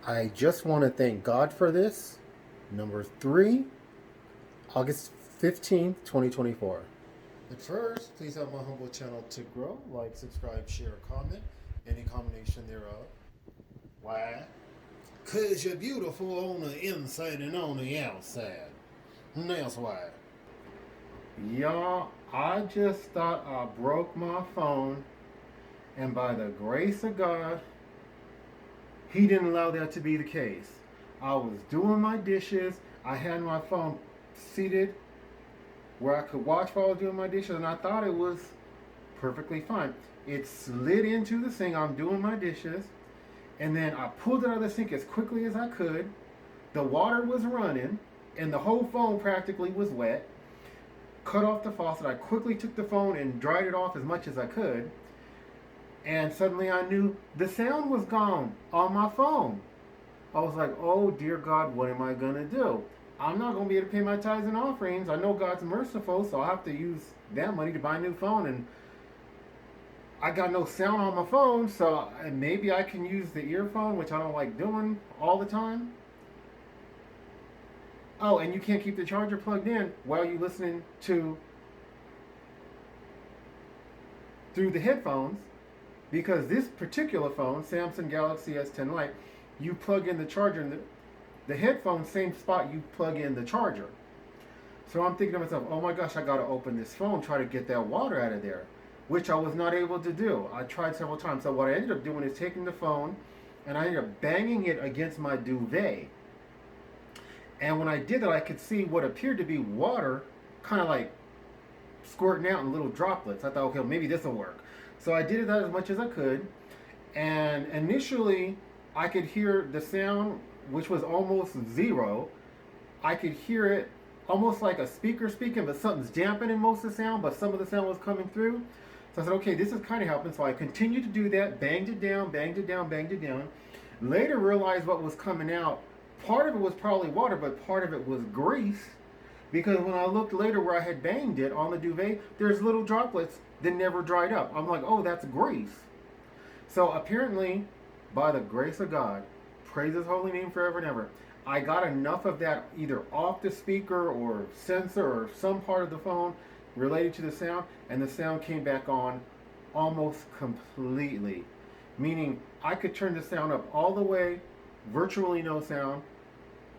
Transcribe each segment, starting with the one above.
I just want to thank God for this. Number 3, August 15th, 2024. But first, please help my humble channel to grow. Like, subscribe, share, comment, any combination thereof. Why? Because you're beautiful on the inside and on the outside. And that's why. Y'all, I just thought I broke my phone, and by the grace of God, He didn't allow that to be the case. I was doing my dishes. I had my phone seated where I could watch while I was doing my dishes, and I thought it was perfectly fine. It slid into the sink. I'm doing my dishes, and then I pulled it out of the sink as quickly as I could. The water was running, and the whole phone practically was wet. Cut off the faucet. I quickly took the phone and dried it off as much as I could. And suddenly I knew the sound was gone on my phone. I was like, oh dear God, what am I going to do? I'm not going to be able to pay my tithes and offerings. I know God's merciful, so I'll have to use that money to buy a new phone. And I got no sound on my phone, so maybe I can use the earphone, which I don't like doing all the time. Oh, and you can't keep the charger plugged in while you're listening to through the headphones. Because this particular phone, Samsung Galaxy S10 Lite, you plug in the charger in the headphone, same spot you plug in the charger. So I'm thinking to myself, oh my gosh, I got to open this phone, try to get that water out of there, which I was not able to do. I tried several times. So what I ended up doing is taking the phone, and I ended up banging it against my duvet. And when I did that, I could see what appeared to be water kind of like squirting out in little droplets. I thought, okay, well, maybe this will work. So I did that as much as I could, and initially I could hear the sound, which was almost zero. I could hear it almost like a speaker speaking, but something's dampening most of the sound, but some of the sound was coming through. So I said, okay, this is kind of helping. So I continued to do that, banged it down, banged it down, banged it down. Later realized what was coming out. Part of it was probably water, but part of it was grease. Because when I looked later where I had banged it on the duvet, there's little droplets that never dried up. I'm like, oh, that's grease. So apparently, by the grace of God, praise His holy name forever and ever, I got enough of that either off the speaker or sensor or some part of the phone related to the sound, and the sound came back on almost completely. Meaning, I could turn the sound up all the way, virtually no sound,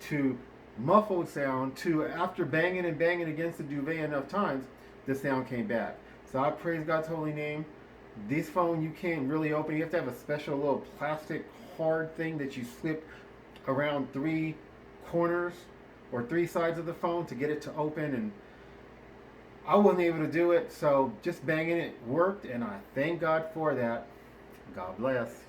to muffled sound, to after banging and banging against the duvet enough times, the sound came back. So I praise God's holy name. This phone you can't really open. You have to have a special little plastic hard thing that you slip around 3 corners or 3 sides of the phone to get it to open, and I wasn't able to do it, so just banging it worked, and I thank God for that. God bless.